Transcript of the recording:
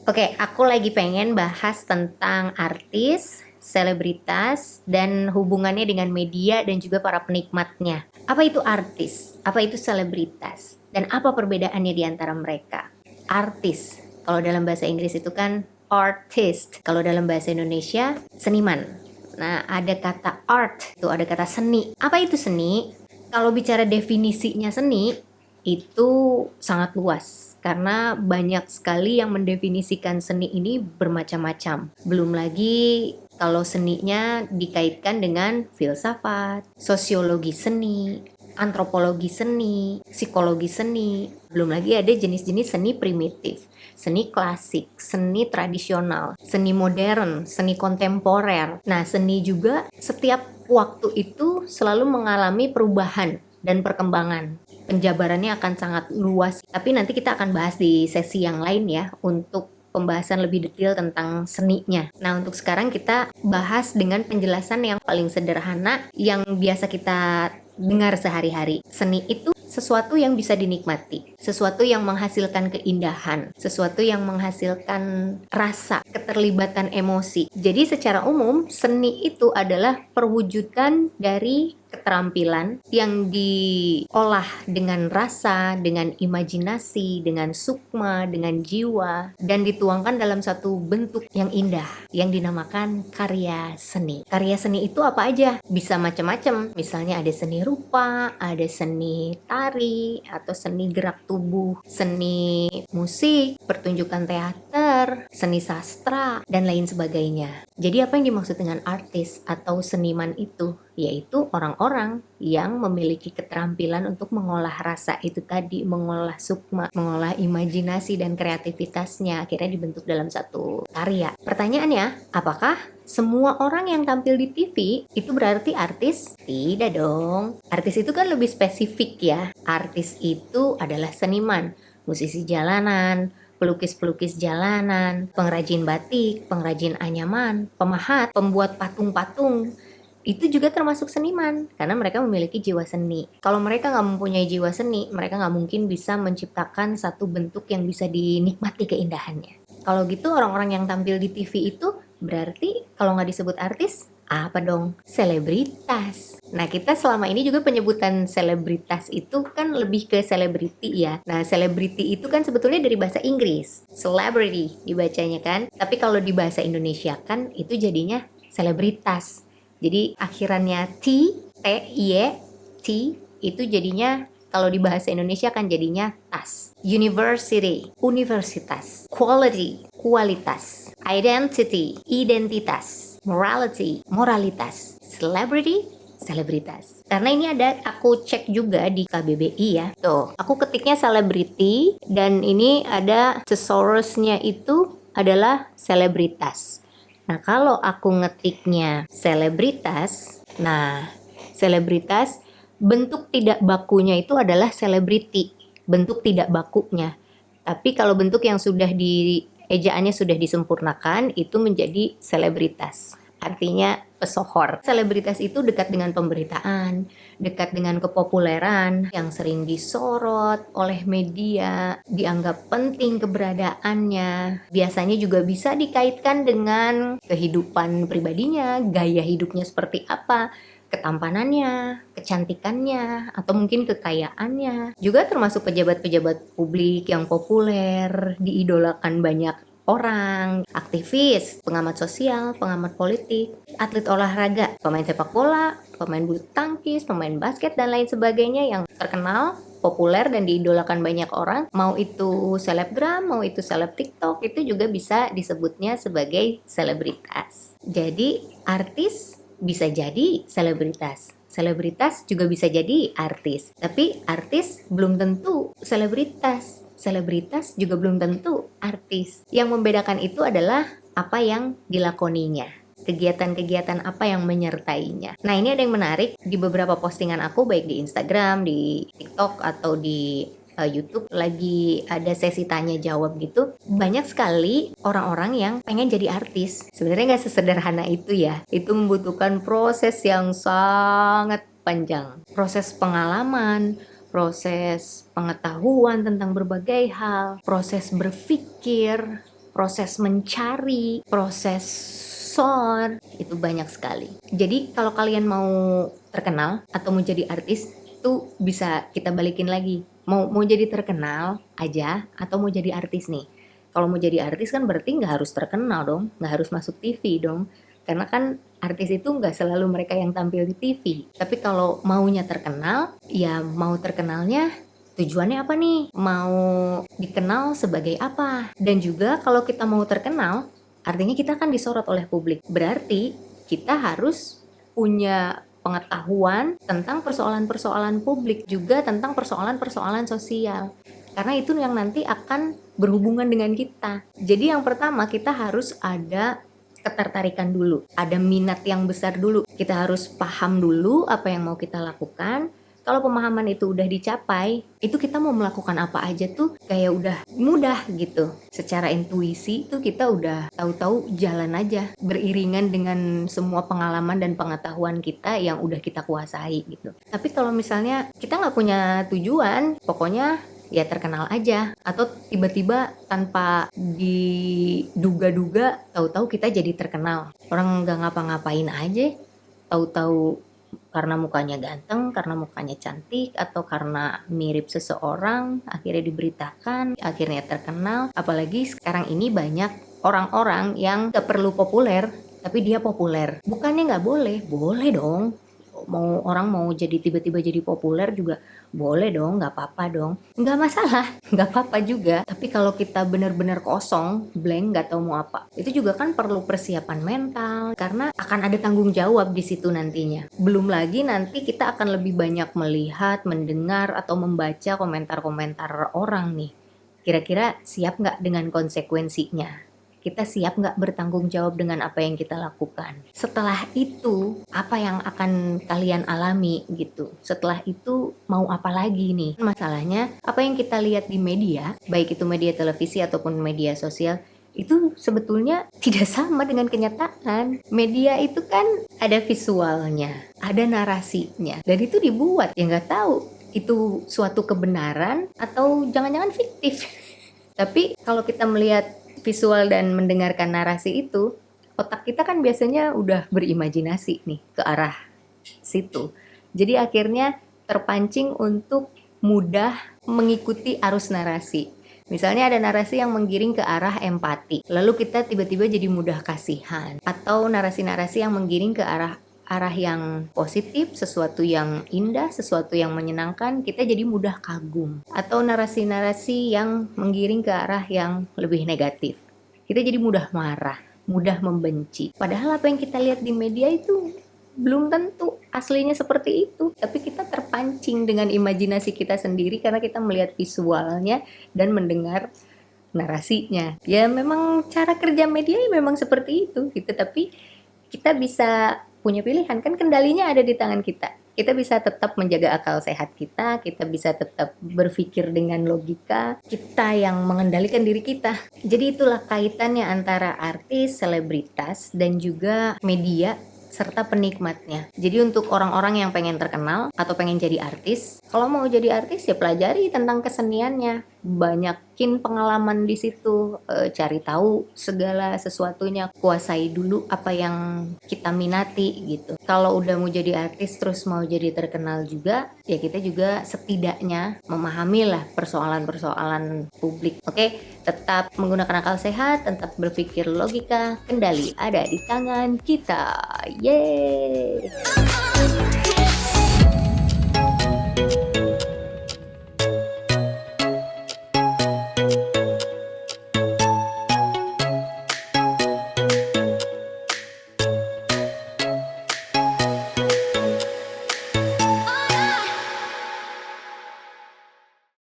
Oke, aku lagi pengen bahas tentang artis, selebritas, dan hubungannya dengan media dan juga para penikmatnya. Apa itu artis? Apa itu selebritas? Dan apa perbedaannya di antara mereka? Artis, kalau dalam bahasa Inggris itu kan artist. Kalau dalam bahasa Indonesia, seniman. Nah, ada kata art, tuh ada kata seni. Apa itu seni? Kalau bicara definisinya seni, itu sangat luas karena banyak sekali yang mendefinisikan seni ini bermacam-macam. Belum lagi kalau seninya dikaitkan dengan filsafat, sosiologi seni, antropologi seni, psikologi seni. Belum lagi ada jenis-jenis seni primitif, seni klasik, seni tradisional, seni modern, seni kontemporer. Nah, seni juga setiap waktu itu selalu mengalami perubahan dan perkembangan. Penjabarannya akan sangat luas, tapi nanti kita akan bahas di sesi yang lain ya untuk pembahasan lebih detail tentang seninya. Nah, untuk sekarang kita bahas dengan penjelasan yang paling sederhana yang biasa kita dengar sehari-hari. Seni itu sesuatu yang bisa dinikmati, sesuatu yang menghasilkan keindahan, sesuatu yang menghasilkan rasa, keterlibatan emosi. Jadi secara umum, seni itu adalah perwujudan dari keterampilan yang diolah dengan rasa, dengan imajinasi, dengan sukma, dengan jiwa, dan dituangkan dalam satu bentuk yang indah yang dinamakan karya seni. Karya seni itu apa aja? Bisa macam-macam. Misalnya ada seni rupa, ada seni tari, atau seni gerak tubuh, seni musik, pertunjukan teater, seni sastra, dan lain sebagainya. Jadi apa yang dimaksud dengan artis atau seniman itu? Yaitu orang-orang yang memiliki keterampilan untuk mengolah rasa itu tadi, mengolah sukma, mengolah imajinasi dan kreativitasnya, akhirnya dibentuk dalam satu karya. Pertanyaannya, apakah semua orang yang tampil di TV itu berarti artis? Tidak dong. Artis itu kan lebih spesifik ya. Artis itu adalah seniman, musisi jalanan, pelukis-pelukis jalanan, pengrajin batik, pengrajin anyaman, pemahat, pembuat patung-patung. Itu juga termasuk seniman karena mereka memiliki jiwa seni. Kalau mereka nggak mempunyai jiwa seni, mereka nggak mungkin bisa menciptakan satu bentuk yang bisa dinikmati keindahannya. Kalau gitu orang-orang yang tampil di TV itu berarti kalau nggak disebut artis, apa dong? Selebritas. Nah, kita selama ini juga penyebutan selebritas itu kan lebih ke selebriti ya. Nah, selebriti itu kan sebetulnya dari bahasa Inggris. Celebrity dibacanya kan. Tapi kalau di bahasa Indonesia kan itu jadinya selebritas. Jadi akhirannya T, itu jadinya kalau di bahasa Indonesia kan jadinya tas. University, universitas. Quality, kualitas. Identity, identitas. Morality, moralitas. Celebrity, selebritas. Karena ini ada, aku cek juga di KBBI ya. Tuh, aku ketiknya selebriti dan ini ada thesaurusnya itu adalah selebritas. Nah, kalau aku ngetiknya selebritas, nah, selebritas bentuk tidak bakunya itu adalah selebriti, bentuk tidak bakunya. Tapi kalau bentuk yang sudah ejaannya sudah disempurnakan itu menjadi selebritas. Artinya pesohor. Selebritas itu dekat dengan pemberitaan, dekat dengan kepopuleran, yang sering disorot oleh media, dianggap penting keberadaannya. Biasanya juga bisa dikaitkan dengan kehidupan pribadinya, gaya hidupnya seperti apa, ketampanannya, kecantikannya, atau mungkin kekayaannya. Juga termasuk pejabat-pejabat publik yang populer, diidolakan banyak orang, aktivis, pengamat sosial, pengamat politik, atlet olahraga, pemain sepak bola, pemain bulu tangkis, pemain basket, dan lain sebagainya yang terkenal, populer, dan diidolakan banyak orang. Mau itu selebgram, mau itu seleb TikTok, itu juga bisa disebutnya sebagai selebritas. Jadi artis bisa jadi selebritas. Selebritas juga bisa jadi artis. Tapi artis belum tentu selebritas. Selebritas juga belum tentu artis. Yang membedakan itu adalah apa yang dilakoninya. Kegiatan-kegiatan apa yang menyertainya. Nah, ini ada yang menarik di beberapa postingan aku, baik di Instagram, di TikTok, atau di YouTube lagi ada sesi tanya jawab gitu. Banyak sekali orang-orang yang pengen jadi artis. Sebenarnya nggak sesederhana itu ya. Itu membutuhkan proses yang sangat panjang. Proses pengalaman, proses pengetahuan tentang berbagai hal, proses berpikir, proses mencari, proses sort, itu banyak sekali. Jadi kalau kalian mau terkenal atau mau jadi artis, itu bisa kita balikin lagi. Mau jadi terkenal aja atau mau jadi artis nih. Kalau mau jadi artis kan berarti nggak harus terkenal dong, nggak harus masuk TV dong. Karena kan artis itu nggak selalu mereka yang tampil di TV. Tapi kalau maunya terkenal, ya mau terkenalnya tujuannya apa nih? Mau dikenal sebagai apa? Dan juga kalau kita mau terkenal, artinya kita kan disorot oleh publik. Berarti kita harus punya pengetahuan tentang persoalan-persoalan publik, juga tentang persoalan-persoalan sosial. Karena itu yang nanti akan berhubungan dengan kita. Jadi yang pertama kita harus ada ketertarikan dulu, ada minat yang besar dulu. Kita harus paham dulu apa yang mau kita lakukan. Kalau pemahaman itu udah dicapai, itu kita mau melakukan apa aja tuh kayak udah mudah gitu. Secara intuisi tuh kita udah tahu-tahu jalan aja, beriringan dengan semua pengalaman dan pengetahuan kita yang udah kita kuasai gitu. Tapi kalau misalnya kita nggak punya tujuan, pokoknya ya terkenal aja, atau tiba-tiba tanpa diduga-duga tahu-tahu kita jadi terkenal. Orang nggak ngapa-ngapain aja, tahu-tahu karena mukanya ganteng, karena mukanya cantik, atau karena mirip seseorang, akhirnya diberitakan, akhirnya terkenal. Apalagi sekarang ini banyak orang-orang yang gak perlu populer, tapi dia populer. Bukannya gak boleh, boleh dong. Orang mau jadi tiba-tiba jadi populer juga boleh dong, nggak apa-apa dong, nggak masalah, nggak apa-apa juga. Tapi kalau kita benar-benar kosong, blank, nggak tahu mau apa, itu juga kan perlu persiapan mental, karena akan ada tanggung jawab di situ nantinya. Belum lagi nanti kita akan lebih banyak melihat, mendengar, atau membaca komentar-komentar orang nih. Kira-kira siap nggak dengan konsekuensinya? Kita siap nggak bertanggung jawab dengan apa yang kita lakukan? Setelah itu, apa yang akan kalian alami gitu? Setelah itu, mau apa lagi nih? Masalahnya, apa yang kita lihat di media, baik itu media televisi ataupun media sosial, itu sebetulnya tidak sama dengan kenyataan. Media itu kan ada visualnya, ada narasinya, dan itu dibuat. Ya nggak tahu itu suatu kebenaran atau jangan-jangan fiktif. Tapi kalau kita melihat visual dan mendengarkan narasi itu, otak kita kan biasanya udah berimajinasi nih ke arah situ. Jadi akhirnya terpancing untuk mudah mengikuti arus narasi. Misalnya ada narasi yang menggiring ke arah empati, lalu kita tiba-tiba jadi mudah kasihan. Atau narasi-narasi yang menggiring ke arah yang positif, sesuatu yang indah, sesuatu yang menyenangkan, kita jadi mudah kagum. Atau narasi-narasi yang menggiring ke arah yang lebih negatif, kita jadi mudah marah, mudah membenci. Padahal apa yang kita lihat di media itu belum tentu aslinya seperti itu, tapi kita terpancing dengan imajinasi kita sendiri karena kita melihat visualnya dan mendengar narasinya. Ya memang cara kerja media ya memang seperti itu gitu, tapi kita bisa punya pilihan, kan kendalinya ada di tangan kita. Kita bisa tetap menjaga akal sehat kita bisa tetap berpikir dengan logika, kita yang mengendalikan diri kita. Jadi itulah kaitannya antara artis, selebritas, dan juga media serta penikmatnya. Jadi untuk orang-orang yang pengen terkenal atau pengen jadi artis, kalau mau jadi artis ya pelajari tentang keseniannya, banyakin pengalaman di situ, cari tahu segala sesuatunya, kuasai dulu apa yang kita minati gitu. Kalau udah mau jadi artis terus mau jadi terkenal juga, ya kita juga setidaknya memahami lah persoalan-persoalan publik. Oke, tetap menggunakan akal sehat, tetap berpikir logika, kendali ada di tangan kita. Yeay!